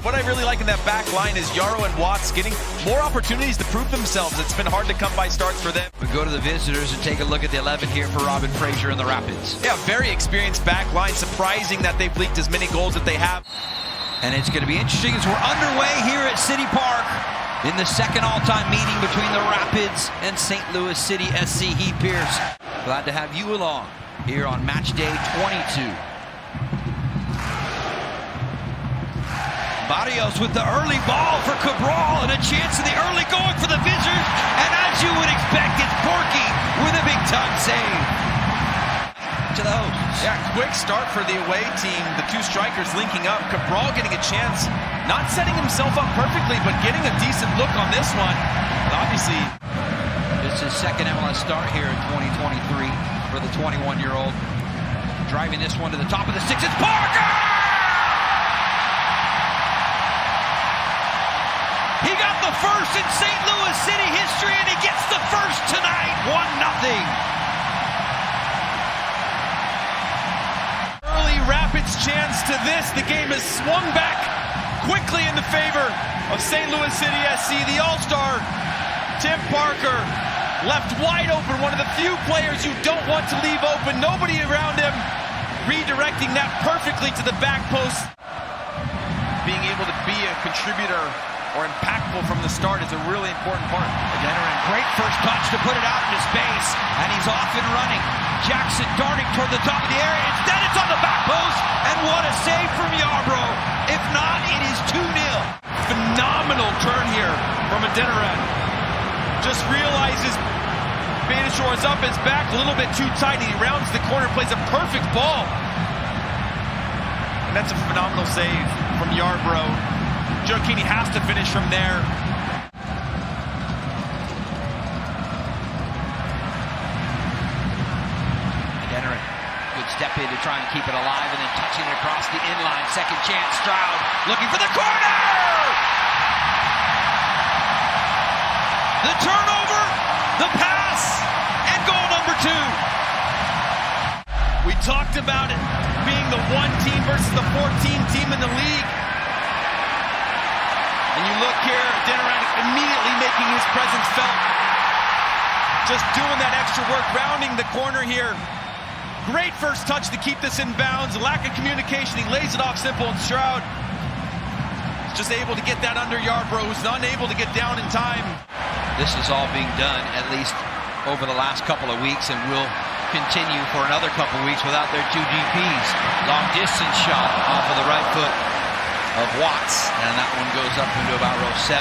What I really like in that back line is Yaro and Watts getting more opportunities to prove themselves. It's been hard to come by starts for them. We go to the visitors and take a look at the 11 here for Robin Fraser and the Rapids. Yeah, very experienced back line. Surprising that they've leaked as many goals that they have. And it's going to be interesting as we're underway here at City Park in the second all-time meeting between the Rapids and St. Louis City SC. Heath Pearce, glad to have you along here on match day 22. Barrios with the early ball for Cabral and a chance in the early going for the visitors. And as you would expect, it's Borky with a big-time save. To the hosts. Yeah, quick start for the away team. The two strikers linking up. Cabral getting a chance, not setting himself up perfectly, but getting a decent look on this one. And obviously, this is second MLS start here in 2023 for the 21-year-old. Driving this one to the top of the six. It's Parker! He got the first in St. Louis City history, and he gets the first tonight. 1-0. Early Rapids chance to this. The game has swung back quickly in the favor of St. Louis City SC. The All-Star, Tim Parker, left wide open. One of the few players you don't want to leave open. Nobody around him. Redirecting that perfectly to the back post. Being able to be a contributor or impactful from the start is a really important part. Adeniran, great first touch to put it out into space, and he's off and running. Jackson darting toward the top of the area. Instead, it's on the back post, and what a save from Yarbrough. If not, it is 2-0. Phenomenal turn here from Adeniran. Just realizes Beitashour is up his back a little bit too tight, and he rounds the corner, plays a perfect ball. And that's a phenomenal save from Yarbrough. Gioacchini has to finish from there. Adeniran, good step in to try and keep it alive, and then touching it across the inline. Second chance, Stroud looking for the corner! The turnover, the pass, and goal number 2. We talked about it being the 1 team versus the 14 team in the league. And you look here, Adeniran immediately making his presence felt. Just doing that extra work, rounding the corner here. Great first touch to keep this in bounds. Lack of communication, he lays it off simple, and Stroud is just able to get that under Yarbrough, who's unable to get down in time. This is all being done, at least over the last couple of weeks, and will continue for another couple of weeks without their 2 DPs. Long distance shot off of the right foot of Watts, and that one goes up into about row 7.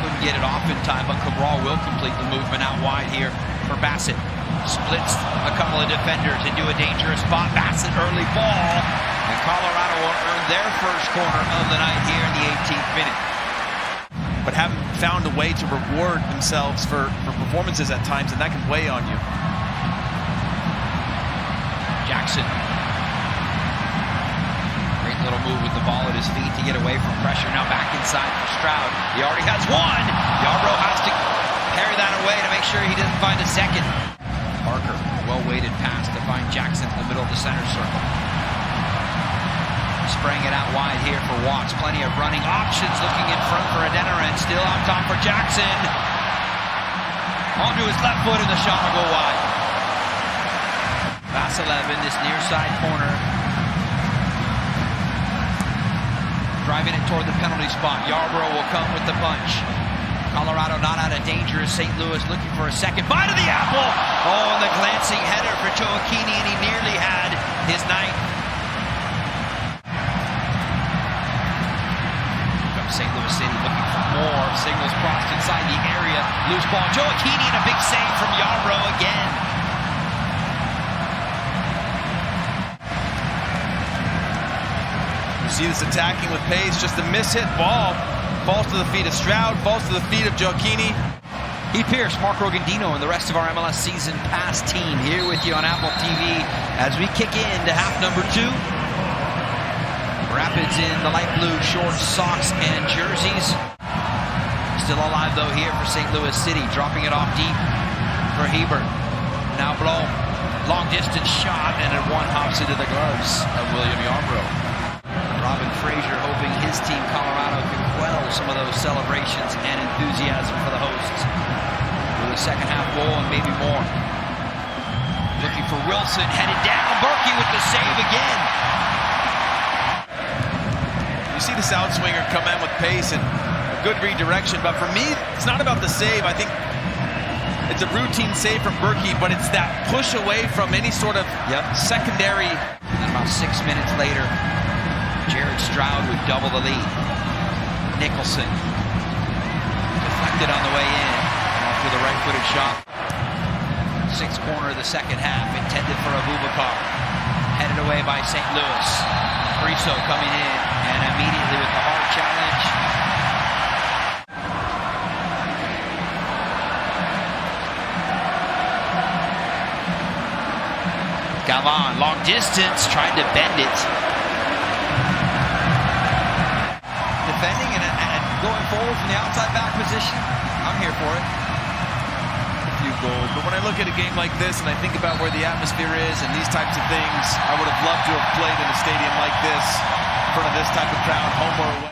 Couldn't get it off in time, but Cabral will complete the movement out wide here for Bassett. Splits a couple of defenders into a dangerous spot. Bassett early ball, and Colorado will earn their first corner of the night here in the 18th minute. But haven't found a way to reward themselves for performances at times, and that can weigh on you. Jackson. Little move with the ball at his feet to get away from pressure. Now back inside for Stroud. He already has one. Yarbrough has to carry that away to make sure he doesn't find a second. Parker, well-weighted pass to find Jackson in the middle of the center circle. Spraying it out wide here for Watts. Plenty of running options looking in front for Adeniran. Still on top for Jackson. Onto his left foot, and the shot will go wide. Vasilev in this near side corner. Driving it toward the penalty spot. Yarbrough will come with the punch. Colorado not out of danger as St. Louis looking for a second bite of the apple. Oh, and the glancing header for Gioacchini, and he nearly had his night. From St. Louis City looking for more. Signals crossed inside the area. Loose ball. Gioacchini, and a big save from Yarbrough again. See this attacking with pace, just a miss-hit ball. Falls to the feet of Stroud, falls to the feet of Gioacchini. Heath Pearce, Mark Rogandino, and the rest of our MLS Season Pass team here with you on Apple TV as we kick into half number 2. Rapids in the light blue shorts, socks, and jerseys. Still alive, though, here for St. Louis City. Dropping it off deep for Hebert. Now Blom. Long distance shot, and it one hops into the gloves of William Yarbrough. Robin Fraser those celebrations and enthusiasm for the hosts. With a second half goal and maybe more. Looking for Wilson, headed down. Berkey with the save again. You see this outswinger come in with pace and a good redirection, but for me, it's not about the save. I think it's a routine save from Berkey, but it's that push away from any sort of secondary. And about 6 minutes later, Jared Stroud would double the lead. Nicholson deflected on the way in, off with a right-footed shot. Sixth corner of the second half, intended for Abubakar. Headed away by St. Louis. Friso coming in, and immediately with the hard challenge. Gavon, long distance, tried to bend it. Defending and going forward from the outside back position. I'm here for it. Few goals, but when I look at a game like this and I think about where the atmosphere is and these types of things, I would have loved to have played in a stadium like this in front of this type of crowd, home or away.